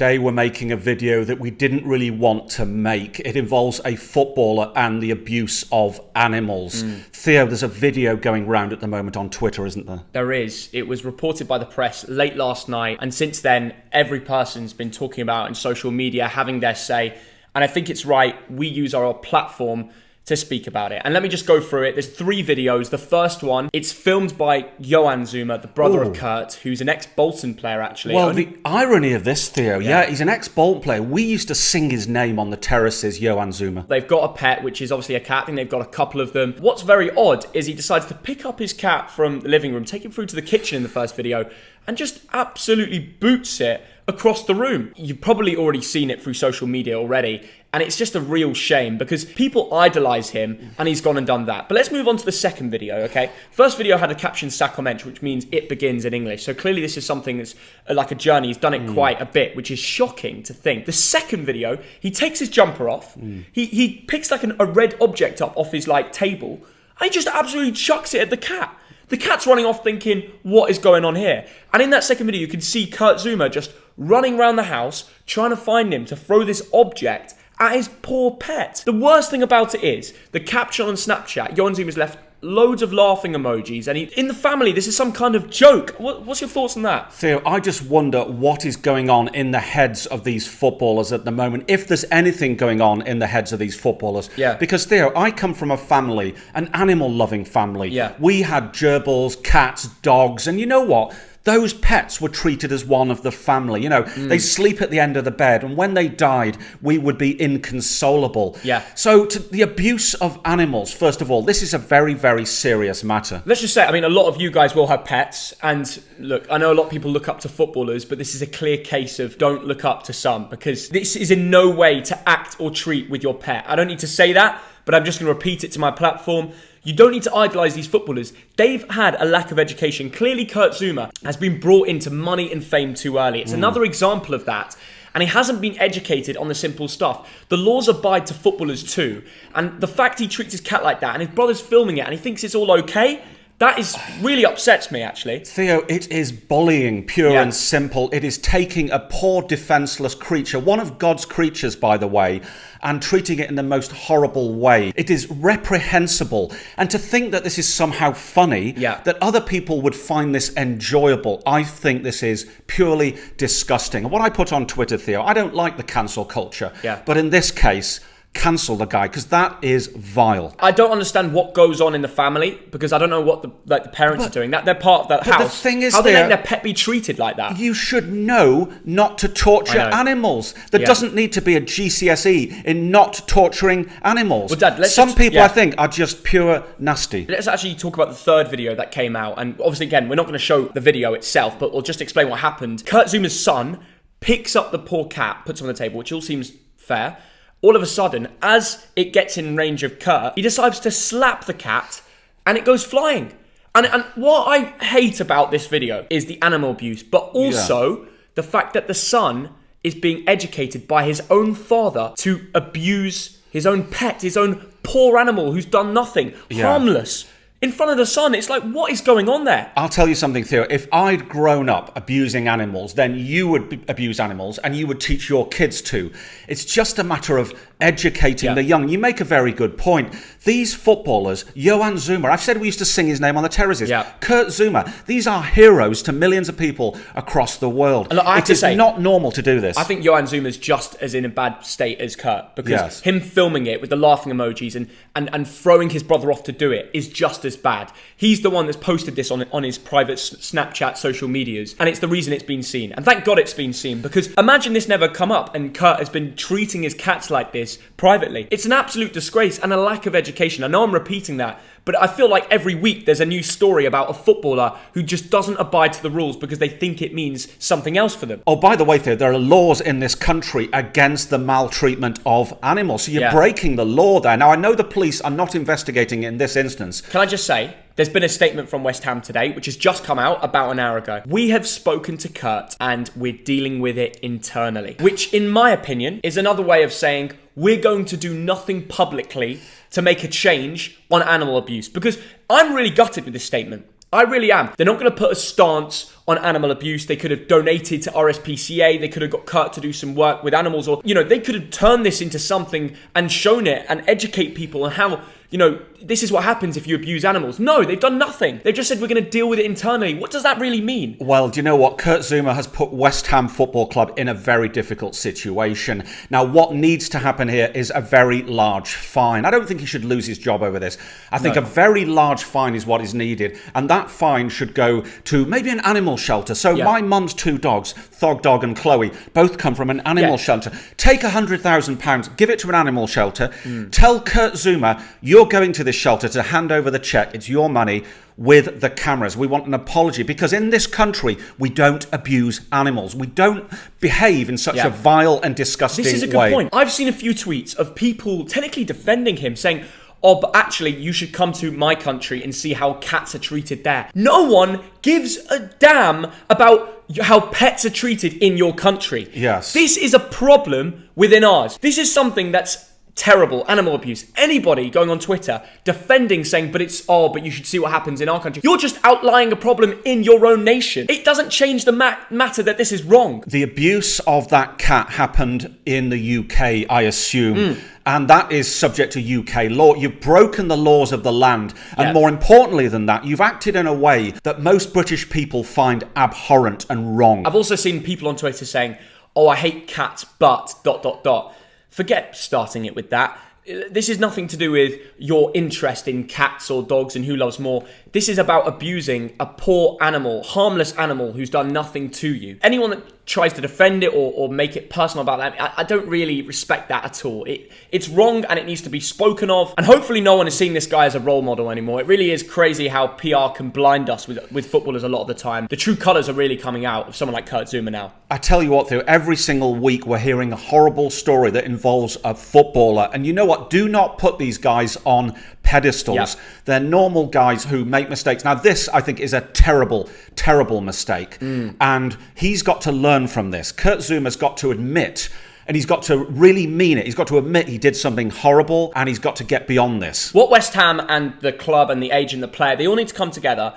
today we're making a video that we didn't really want to make. It involves a footballer and the abuse of animals. Theo, there's a video going round at the moment on Twitter, isn't there? There is. It was reported by the press late last night, and since then, every person's been talking about it in social media, having their say, and I think it's right we use our platform to speak about it. And let me just go through it. There's 3 videos. The first one, it's filmed by Yoan Zouma, the brother of Kurt, who's an ex-Bolton player, actually. Well, the irony of this, Theo, yeah, he's an ex-Bolton player. We used to sing his name on the terraces, Yoan Zouma. They've got a pet, which is obviously a cat. I think they've got a couple of them. What's very odd is he decides to pick up his cat from the living room, take him through to the kitchen in the first video, and just absolutely boots it across the room. You've probably already seen it through social media already, and it's just a real shame because people idolize him and he's gone and done that. But let's move on to the second video, okay? First video had a caption ça commence, which means it begins in English. So clearly this is something that's like a journey. He's done it quite a bit, which is shocking to think. The second video, he takes his jumper off. He picks like a red object up off his like table and he just absolutely chucks it at the cat. The cat's running off thinking, what is going on here? And in that second video, you can see Kurt Zouma just running around the house, trying to find him to throw this object at his poor pet. The worst thing about it is, the caption on Snapchat, Yoan Zouma's left loads of laughing emojis, and in the family, this is some kind of joke. What's your thoughts on that? Theo, I just wonder what is going on in the heads of these footballers at the moment, if there's anything going on in the heads of these footballers. Yeah. Because, Theo, I come from a family, an animal-loving family. Yeah. We had gerbils, cats, dogs, and you know what? Those pets were treated as one of the family. You know, they sleep at the end of the bed, and when they died, we would be inconsolable. Yeah. So to the abuse of animals, first of all, this is a very, very serious matter. Let's just say, I mean, a lot of you guys will have pets, and look, I know a lot of people look up to footballers, but this is a clear case of don't look up to some, because this is in no way to act or treat with your pet. I don't need to say that, but I'm just going to repeat it to my platform. You don't need to idolise these footballers. They've had a lack of education. Clearly, Kurt Zouma has been brought into money and fame too early. It's another example of that. And he hasn't been educated on the simple stuff. The laws abide to footballers too. And the fact he treats his cat like that and his brother's filming it and he thinks it's all okay, that is really upsets me, actually. Theo, it is bullying, pure and simple. It is taking a poor, defenseless creature, one of God's creatures, by the way, and treating it in the most horrible way. It is reprehensible. And to think that this is somehow funny, that other people would find this enjoyable, I think this is purely disgusting. And what I put on Twitter, Theo, I don't like the cancel culture. But in this case, cancel the guy, because that is vile. I don't understand what goes on in the family, because I don't know what the parents are doing. That they're part of that house. But the thing is, how they let their pet be treated like that? You should know not to torture animals. There doesn't need to be a GCSE in not torturing animals. Well, Dad, some people, I think, are just pure nasty. Let's actually talk about the third video that came out. And obviously, again, we're not going to show the video itself, but we'll just explain what happened. Kurt Zouma's son picks up the poor cat, puts it on the table, which all seems fair. All of a sudden, as it gets in range of Kurt, he decides to slap the cat and it goes flying. And what I hate about this video is the animal abuse, but also the fact that the son is being educated by his own father to abuse his own pet, his own poor animal who's done nothing, harmless. In front of the son, it's like, what is going on there? I'll tell you something, Theo. If I'd grown up abusing animals, then you would abuse animals and you would teach your kids to. It's just a matter of educating the young. You make a very good point. These footballers, Yoan Zouma, I've said we used to sing his name on the terraces. Kurt Zouma, these are heroes to millions of people across the world. And look, I have to say, not normal to do this. I think Yoan Zouma's just as in a bad state as Kurt, because him filming it with the laughing emojis and throwing his brother off to do it is just as bad. He's the one that's posted this on his private Snapchat social medias, and it's the reason it's been seen. And thank God it's been seen, because imagine this never come up and Kurt has been treating his cats like this privately. It's an absolute disgrace and a lack of education. I know I'm repeating that, but I feel like every week there's a new story about a footballer who just doesn't abide to the rules because they think it means something else for them. Oh, by the way, Theo, there are laws in this country against the maltreatment of animals. So you're breaking the law there. Now, I know the police are not investigating in this instance. Can I just say, there's been a statement from West Ham today, which has just come out about an hour ago. We have spoken to Kurt and we're dealing with it internally, which in my opinion is another way of saying we're going to do nothing publicly to make a change on animal abuse, because I'm really gutted with this statement. I really am. They're not going to put a stance on on animal abuse. They could have donated to RSPCA. They could have got Kurt to do some work with animals, or, they could have turned this into something and shown it and educate people on how, this is what happens if you abuse animals. No, they've done nothing. They've just said we're going to deal with it internally. What does that really mean? Well, do you know what? Kurt Zouma has put West Ham Football Club in a very difficult situation. Now, what needs to happen here is a very large fine. I don't think he should lose his job over this. I think a very large fine is what is needed. And that fine should go to maybe an animal shelter. So my mum's 2 dogs, Thog Dog and Chloe, both come from an animal shelter. Take £100,000, give it to an animal shelter. Tell Kurt Zouma, you're going to this shelter to hand over the check. It's your money with the cameras. We want an apology because in this country, we don't abuse animals. We don't behave in such a vile and disgusting way. This is a good point. I've seen a few tweets of people technically defending him, saying, oh, but actually, you should come to my country and see how cats are treated there. No one gives a damn about how pets are treated in your country. Yes. This is a problem within ours. This is something that's terrible. Animal abuse. Anybody going on Twitter defending, saying, but you should see what happens in our country. You're just outlining a problem in your own nation. It doesn't change the matter that this is wrong. The abuse of that cat happened in the UK, I assume. And that is subject to UK law. You've broken the laws of the land. And more importantly than that, you've acted in a way that most British people find abhorrent and wrong. I've also seen people on Twitter saying, oh, I hate cats, but ... Forget starting it with that. This is nothing to do with your interest in cats or dogs and who loves more. This is about abusing a poor animal, harmless animal who's done nothing to you. Anyone that tries to defend it or make it personal about that, I don't really respect that at all. It's wrong and it needs to be spoken of. And hopefully no one is seeing this guy as a role model anymore. It really is crazy how PR can blind us with footballers a lot of the time. The true colours are really coming out of someone like Kurt Zouma now. I tell you what, Theo, every single week we're hearing a horrible story that involves a footballer. And you know what? Do not put these guys on pedestals. They're normal guys who make mistakes. Now, this, I think, is a terrible, terrible mistake. And he's got to learn from this. Kurt Zouma's got to admit, and he's got to really mean it. He's got to admit he did something horrible, and he's got to get beyond this. What West Ham and the club and the agent, the player, they all need to come together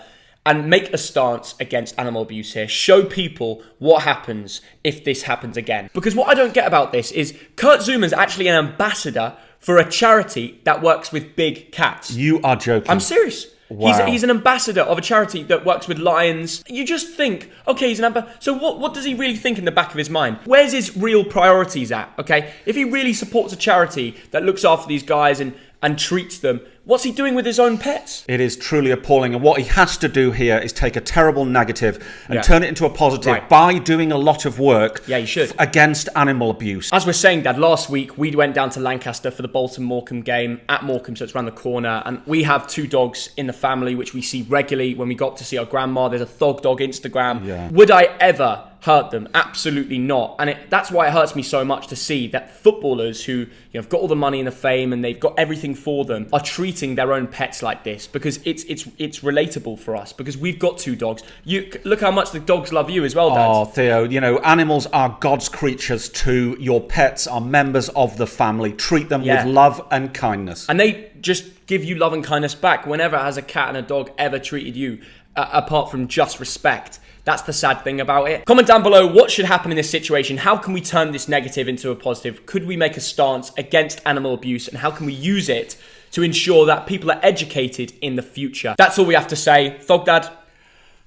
and make a stance against animal abuse here. Show people what happens if this happens again. Because what I don't get about this is Kurt Zouma's actually an ambassador for a charity that works with big cats. You are joking. I'm serious. Wow. He's an ambassador of a charity that works with lions. You just think, okay, he's an ambassador. So what does he really think in the back of his mind? Where's his real priorities at, okay? If he really supports a charity that looks after these guys and treats them, what's he doing with his own pets? It is truly appalling. And what he has to do here is take a terrible negative and turn it into a positive by doing a lot of work he should. Against animal abuse. As we're saying, Dad, last week we went down to Lancaster for the Bolton-Morecambe game at Morecambe, so it's around the corner. And we have 2 dogs in the family, which we see regularly when we got to see our grandma. There's a Thog Dog Instagram. Yeah. Would I ever hurt them? Absolutely not. And that's why it hurts me so much to see that footballers who have got all the money and the fame and they've got everything for them are treating their own pets like this, because it's relatable for us, because we've got 2 dogs. You look how much the dogs love you as well, Dad. Oh, Theo, animals are God's creatures too. Your pets are members of the family. Treat them with love and kindness. And they just give you love and kindness back. Whenever has a cat and a dog ever treated you apart from just respect? That's the sad thing about it. Comment down below what should happen in this situation. How can we turn this negative into a positive? Could we make a stance against animal abuse? And how can we use it to ensure that people are educated in the future? That's all we have to say. Thog Dad.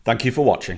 Thank you for watching.